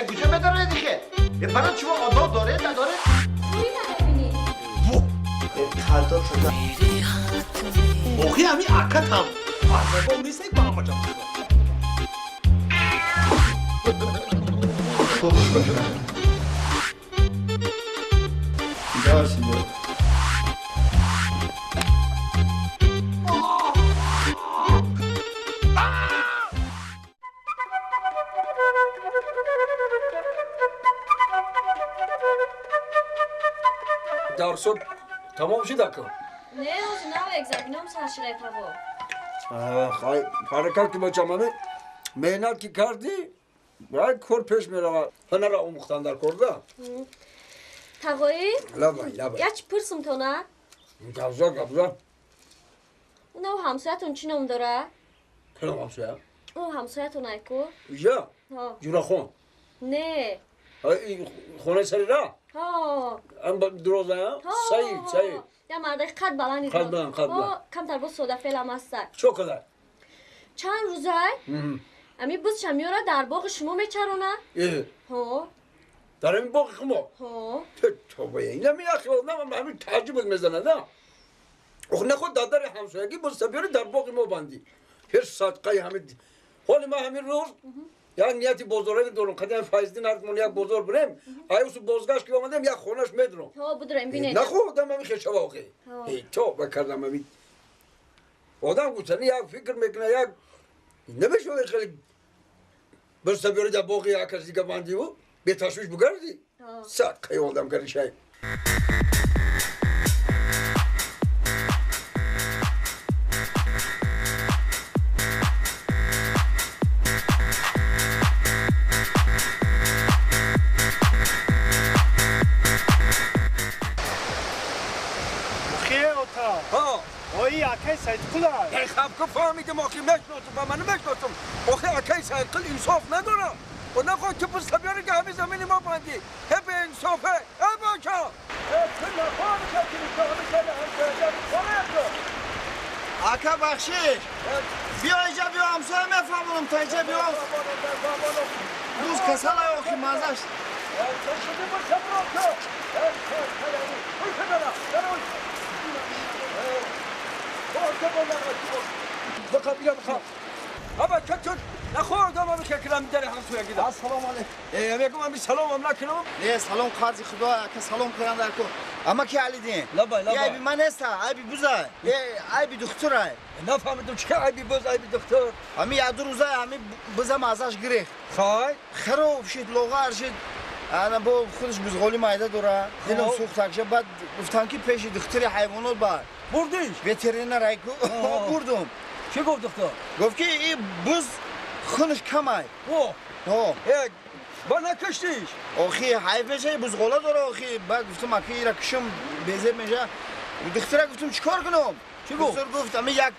کجا بداره دیگه؟ برای چما آداب داره نداره؟ توی نبینی خدا شده اوخی همی عکت هم با میسه با هم جام خوش باشه سیدار درسون تمام شد اکو نه روز نه اگزاکتینم سرشیره پاو خواهی حرکت که با چمانه مهنت که کردی باید کار پیش میره هنر آموختن در کرده تقایی لبای یا چی پرسم تو نه؟ گبزا اونو همسایتون چی نام داره؟ کنم همسویا اون همسایتون ایکو؟ یا ها جورا خون نه خونه سری را ها ام دروزه ها صحیح یا مرده قد بلندی قد بلند. کم تر با سودا فیلم هسته چو کده چند روزه امی بس شمیورا در باغ شما میچرونه ها در این باقی خمو ها تو باید این همی اخی نه همین تعجب میزنه نه اخ نخود دادر همسایگی باز سبیاری در باقی ما بندی هر صدقه همین حالی ما همین روز یک نیتی بزرگی دارم قدیم فایزدین ارتمون یک بزرگ بریم ایوسو بازگشت که آمدم یک خونش میدونم ها بدرم بینه نخودم همی خیشه واقعی تو بکردم همی آدم گوشتنی یک فکر میکنه یک نمیشه خیلی بس سبیاری در باقی یک کسی که بندی و به تشویش بگردی صدقه آدم کردی شاید اوی اکی سایت کلا خب که فهمیدم آخی مشنوستم و من مشنوستم آخی اکی سایکل انصاف نداره و نخواد که پس بیاره که همین زمینی ما بندی هپ انصافه ای باچا کل نفهم کردیم که همین سر هم اکا بخشی بیا اینجا بیا همسایه میفهمونم تا اینجا بیا روز کسال های اوخی مازشت بخواب اما چطور نخوردم اما که کلام داره همسویا گیدم السلام علیکم میگم امی سلام هم نکنم نه سلام قاضی خدا که سلام کنند اکو اما کی علی دین لبای ای بی من است ای بی بوزا ای بی دکتر نفهمیدم چه ای بی باز ای بی دکتر امی یاد روزا امی بوزا مازش گریخ خای خراب شد لغار شد انا با خودش بزغالی مایده دوره دلم سوخت اکشه بعد گفتم که پیش دکتر حیوانات با بردیش وترینر ایکو بردم چی گفت دکتر گفت که این بز خونش کمه اوه یک با نکشتیش آخی حیف میشه بزغالا داره آخی بعد گفتم اکی ایرا کشم بیزه میشه دکتره گفتم چیکار کنم چی گفت؟ دکتر گفت اما یک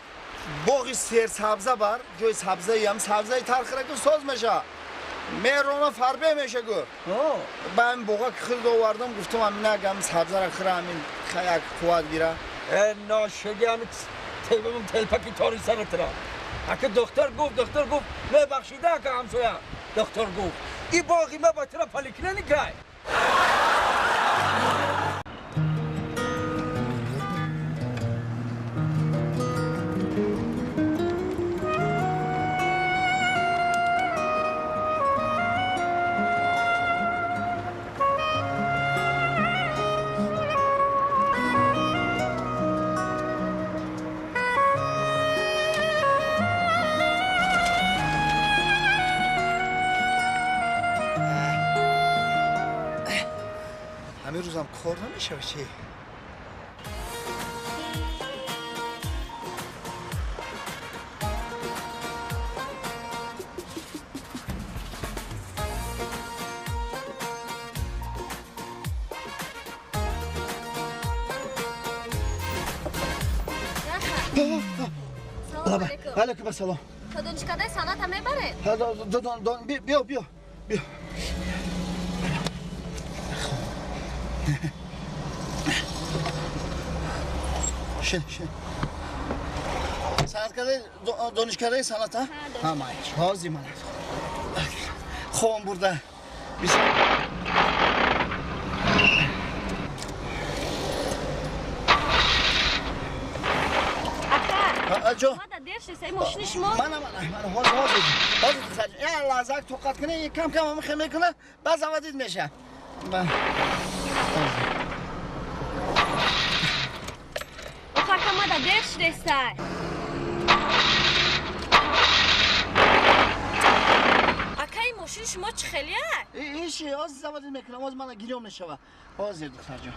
باقی سیر سبزه بر جای سبزه هم سبزه ترخره که ساز میشه میرونا فربه میشه گفت با این باقا که خیلی آوردم گفتم اما نگم سبزه را خره همین خیلی قوت گیره ناشگی همین تیبمون تلپکی تاری سرت را اگه دکتر گفت نبخشیده که همسویا دکتر گفت این باقی ما با ترا پالیکنه نگه همین روزم کار نمیشه چی؟ سلام علیکم علیکم السلام تا دونچکده سنت هم میبره بیا شن سنت کرده دانشکده سنت ها؟ همه حاضی من خوام burada. Bir şey. Aka. Aco. ما در دیر شده ماشین شما. من حاضر خرج. یا لازم توقت کنه یک کم کم هم خیلی کنه باز آوازید میشه. Aka ما در دیر شده سر. Aka این ماشین شما چه خیلیه؟ ایشی az آوازید میکنم از من گیرم نشه. حاضر دختر جان.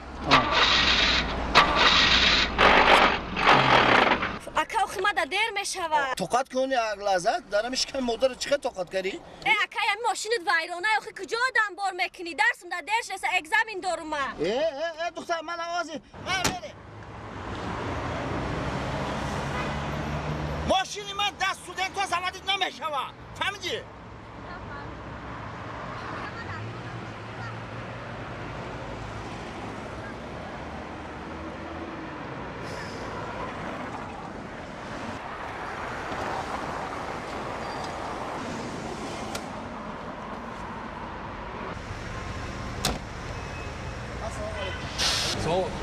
Aka o ما در دیر میشود. توقت کنی لازم دارمش که مدر چه توقت کردی؟ Aka این ماشینت ویرانه آخه کجا آدم بار میکنی؟ درسم در دیر شده اگزامین دارم من. دختر من آوازی. بره. ماشینی من دست سودن تو زمادید نمیشه فهمیدی؟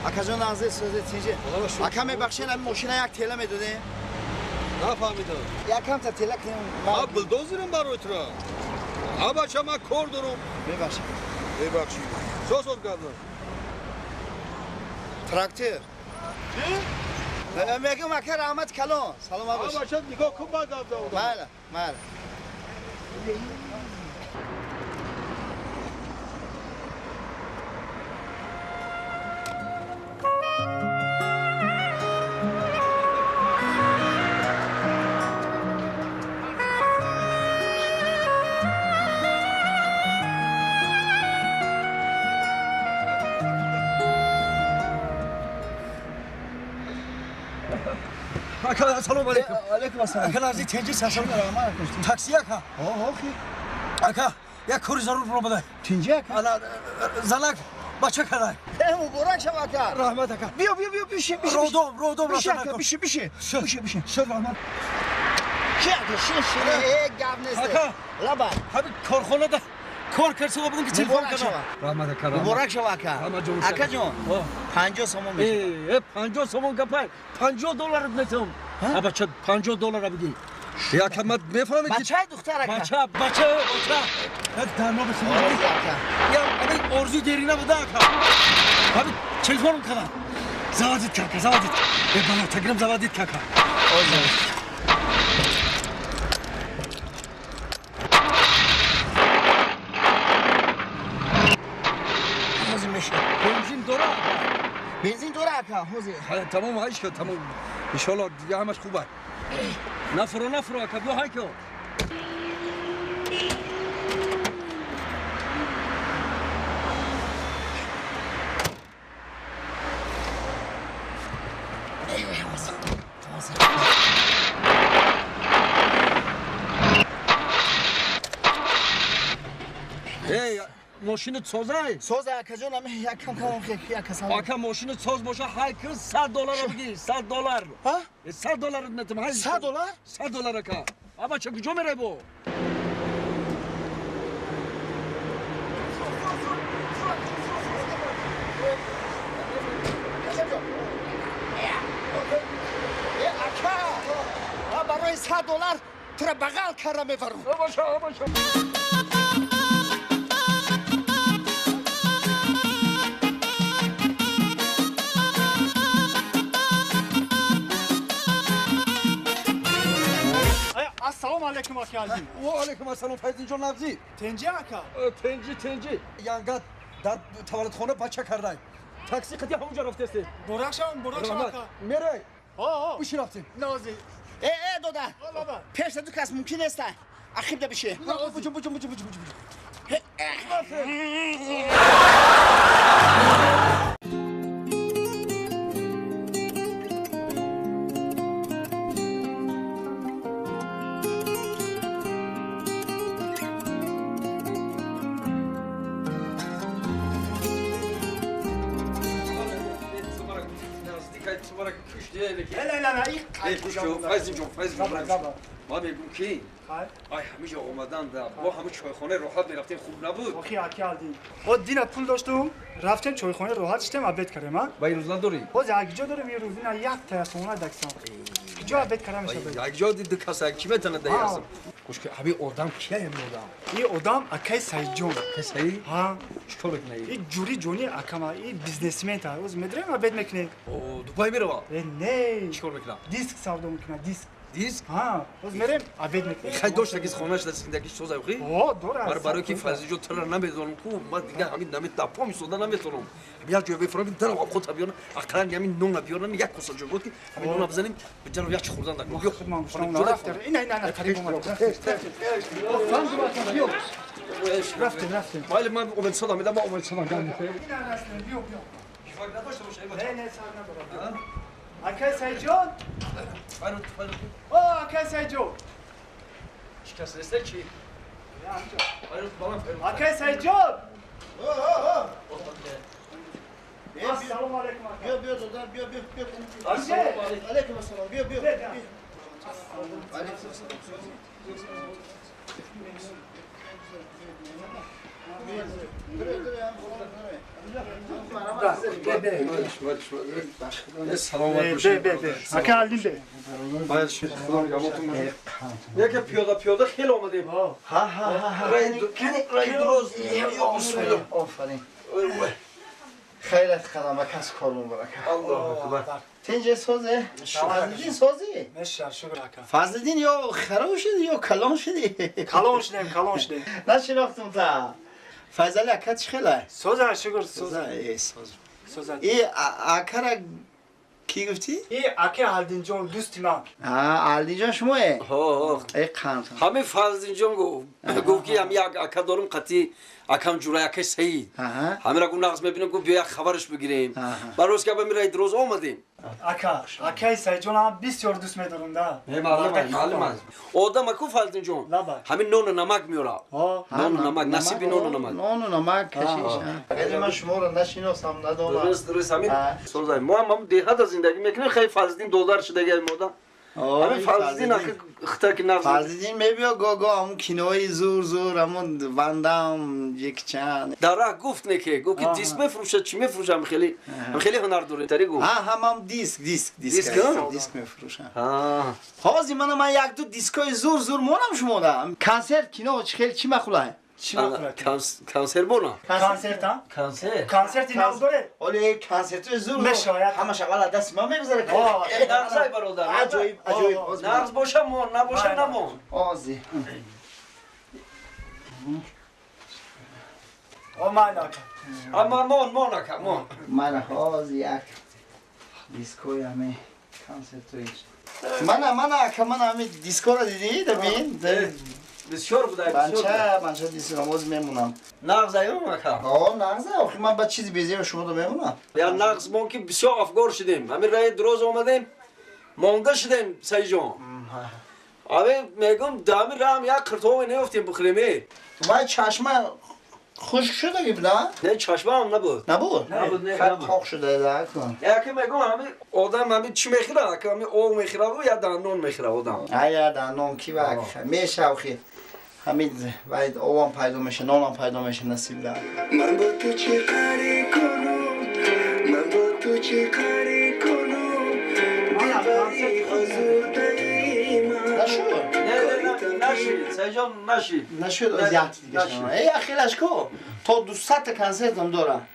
اکا جان نازه سوزه تیجه اکا میبخشین این ماشین یک تیله میداده نفهمیدم. یکم تا تیله کنیم ما بلدوزرم برای تو. آبا شما کار دارم. ببخشید ببخشید. سوز کردم. تراکتور میگم اکا رحمت کلان سلام آباش آبا شد نگاه کن بعد آب دارم. بله Aka selam aleyküm. علیکم السلام Aka nazi tenci sesini taksi aka. اوکی Aka ya kuru zarur bro bada. تینجه اکا Ana zalak bacha kadar. مبارک شو اکا Rahmet aka. بیا بیشه Rodom بیشه rasana اکا ko. بیشه Şur rahmet. چی اکا شیر گاب نسته اکا. لبا Abi korkhona da kor kerse o bugün telefon Mübarek kadar. şava. Rahmet aka. rahmet. مبارک شو اکا Rahmet canım. اکا جون 50 سومون میشه Hep 50 somon kapay. 50 dolar etmetim. Ama çat 50 dolar abi. Ya kamat ne falan ki? بچه دختر اکا Baça. Hadi tamam mısın? آزی اکا Ya abi orzu derine bu da aka. Abi telefonum kadar. Zavadit kaka zavadit. Bana tekrar zavadit kaka. آزی آزی میشه Benzin dora. بنزین دور اکا حوزی Tamam Ayşe tamam. İnşallah ya همش خوبه. نفرو aka bu hayko. Ey ماشین سازای سوز اکا جون همه یک کم کم خیلی یک کسان Aka ماشین ساز باشه هر کس 100 دلار بگی 100 دلار ها 100 دلار نتم های 100 دلار 100 دلار اکا اما چه کجا میره بو اکا برای 100 دلار تو را بغل کردم میبرم باشه السلام علیکم آقا عزیز. و علیکم السلام فیض جان نبزی تنجی آقا. تنجی یانگات در توالت خونه بچه کرده تاکسی قدی همونجا رفته است برخشم آقا. میره آه. بوشی رفتیم نازی. ای دودا بابا. پیش تو کس ممکن است اخیب ده بشه بوچو لا لا لا فیض جان ما بگو کی آی همیشه اومدن دا با همه چایخانه راحت میرفتیم خوب نبود آخی اکی آلدیم او دینا پول داشتم رفتیم چایخانه راحت شدیم ابد کردیم ها با این روز نداری او یک جا دارم یه روز اینا یک تلفن دکسام جا ابد کردم میشه یک جا دید کسا کی بتونه دهی اصلا خوش که ابی آدم کیه این آدم این آدم اکی سایجون کسی ها چطور بکنه این جوری جونی اکما این بیزنسمن تا روز مدرم ابد میکنه او دوبای میره با نه چطور میکنه دیسک ساودا میکنه دیسک دیسک ها روز میرم ابد میکنه خیلی داشت که خانه‌اش در زندگیش سوز اوخی او دور برای که فازی جو تر نمیدونم کو ما دیگه همین نمی تاپو می سودا نمیتونم بیا جو بفرام در خود بیان اقران همین نون بیان یک کس جو بود که همین نون بزنیم به جلو یک خوردن در بیا خود ما مشتم رفتم نه قریب اومد رفتم مال ما اومد صدا میدم ما اومد صدا گام میکنه بیا شفاق نداشته باشه نه سر ندارم اکی سایجون فرو او اکی سایجون شکست است چی فرو بالام فرو اکی سایجون السلام علیکم بیا دادر بیا السلام علیکم السلام بیا سلام اکی علیم ده باید شد خدا میگم یک پیاده خیلی اومدیم رای درست آفرین خیلی خدمه کس کارون برکه الله اکبر تنجه سازه؟ فضلدین سازی؟ مشر شکر اکی فضلدین یا خراب شدی یا کلان شدی؟ کلان شدیم نشناختم تا فضل اکا چی خیلی؟ سوزه شکر سازه ای ساز سوزه ای اکا را کی گفتی؟ این اکی حالدین جون دوستی من علی جان شماه؟ ها ای قند همه فازین جون گفت که هم یک اکا دارم قطعی اکم جورای اکا سعید همه را گفت نقص میبینم گفت بیا یک خبرش بگیریم باروز که به رای دروز آمدیم اکی سایجون هم بسیار دوست میدارم ده معلوم است آدم اکو فازین جون همین نون و نمک میورا نون و نمک نصیبی نون و نمک نون و نمک کشیش خیلی من شما رو نشیناستم ندارم درست همین سوزای ما هم دیهات زندگی میکنیم خیلی فازدین دلار شده گه مودم همین فازدین اخی اختر که نفس فازدین میبیا گاگا همون کینوی زور همون وندم یک چند در راه گفت نکه گفت که دیسک میفروشه چی میفروشم خیلی هنر داره تری گفت هم دیسک میفروشن حاضی من یک دو دیسکای زور مونم شما دارم کنسرت کینو چی مخوله کانسر بونا کنسرت ها کنسرت اینا داره ولی کنسرت زور مشاید همه شغال دست ما میگذاره نغزای برادر عجایب نغز باشه مون نباشه نمون آزی من اکی اما مون اکا مون من حاضی یک دیسکوی همه کنسرت من همه دیسکو رو دیدی دبین بسیار بوده بسیار بچه دیسکو نماز میمونم نغزای اون اکا نغزه آخی من با چیزی بیزیم شما رو میمونم یا نغز مون که بسیار افگار شدیم همین رای دروز آمدیم مانده شدیم سعی جان اوه میگم دامی رام یک کرتوه نیفتیم بخریمی من چشمه خشک شده که بودن؟ نه چشمه هم نبود نبود خیلی تاق شده در کن یکی میگم همین آدم همین چی میخیره که همین آق میخیره و یا دندون میخیره آدم ایا دندون کی وقت میشه آخی همین باید آوام پیدا میشه نانم پیدا میشه نصیب در من با تو چه کاری کنم من با تو چه کاری کنم دلبری آزردگی من نشید سیجان نشد از یه دیگه شما ای اخیلش کو تا 200 کنسرت هم دارم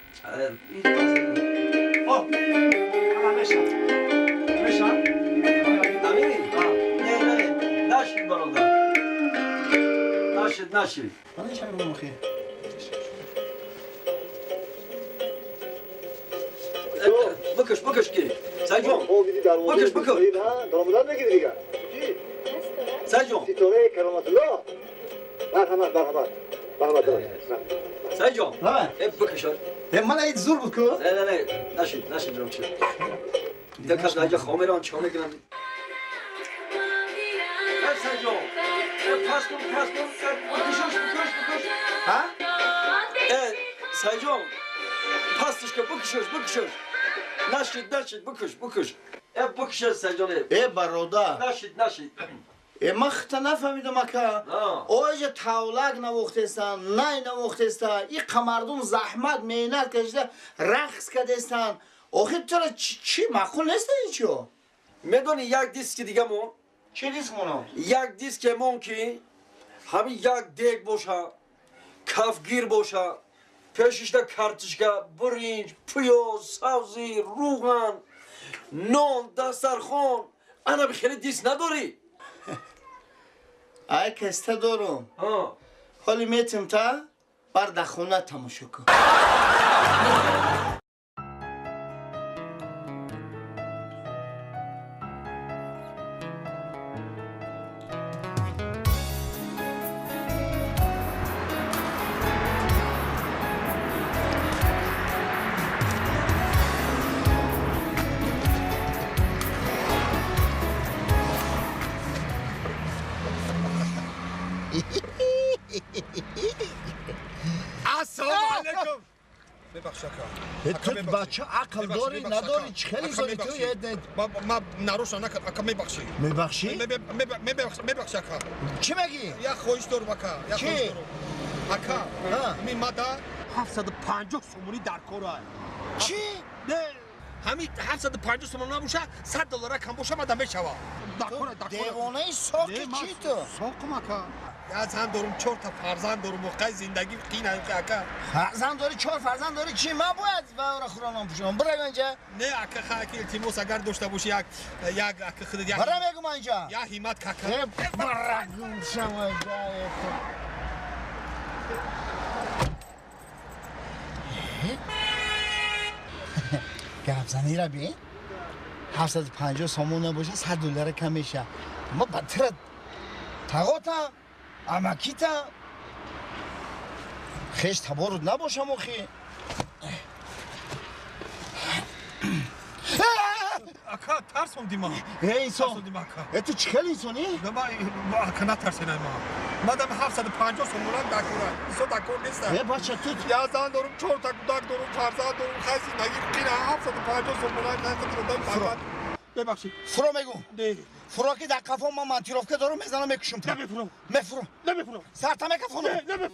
نشید برادر نشید من ایش هم مخی بکش کی سیجان بکش درآمدن بگیر دیگه سیجان ستاره کرامت الله مرحبا سیجان بکش من ایت زور بود که نه نشید برام چه دکت نجا خامران چانه گرم سیجان پاس کن بکش ها؟ سیجان پاسش که بکشش نشید بکش بکش سیجان ای برادر نشید من خطا نفهمیدم اکا اوجه تاولک نوختستان نه نوختستان این مردم زحمت مهنت کشیده رقص کردستان آخه تو چی معقول نیست این چیو میدونی یک دیسک دیگه مون چه دیسک مونو یک دیسک مون که همین یک دیگ باشه کفگیر باشه پیشش ده کارتشکا برنج پیاز سبزی روغن نان دسترخوان انا بخیلی دیسک نداری ای کسته دارم حالی میتیم تا بر دخونه تماشا کن تو بچه عقل داری نداری چه خیلی زنی تو ما ناروش نکرد اکا میبخشی میبخشی؟ میبخشی اکا چی میگی؟ یا خوش دارم اکا چی؟ اکا همین ماده 750 سومونی در کاره چی؟ نه همین 750 سومون نباشه $100 کم باشه مادم بشوا در کاره دیوانه ساقی چی تو؟ ساقم اکا از هم دارم 4 تا فرزند دارم موقع زندگی قین اکا فرزند داری 4 فرزند داری چی؟ من باید و را خورانم پوشم برای اینجا نه اکا خاکی التماس اگر داشته باشی یک اکا خودت یک برای میگم اینجا یا همت کاکا برای شما گرب زنی را بین 750 سامون نباشه $100 کم میشه ما بدتر تقاطم امکیتم خیش تبارد نباشم اخی اکا ترسم دیما ای انسان ترسم دیما اکا تو چخل انسانی؟ ما اکا نترسین ما مادم 750 سومون دکوره ایسا دکور نیست ای بچه تو یا زن دارم 4 تا کودک دارم فرزند دارم خیلی زندگی قین 750 سومون دکوره ببخشید فرو میگو نه فرو که در قفا ما منطیروف که دارم میزنم میکشم نمیفرم مفرو نمیفرم سرتا میکفونم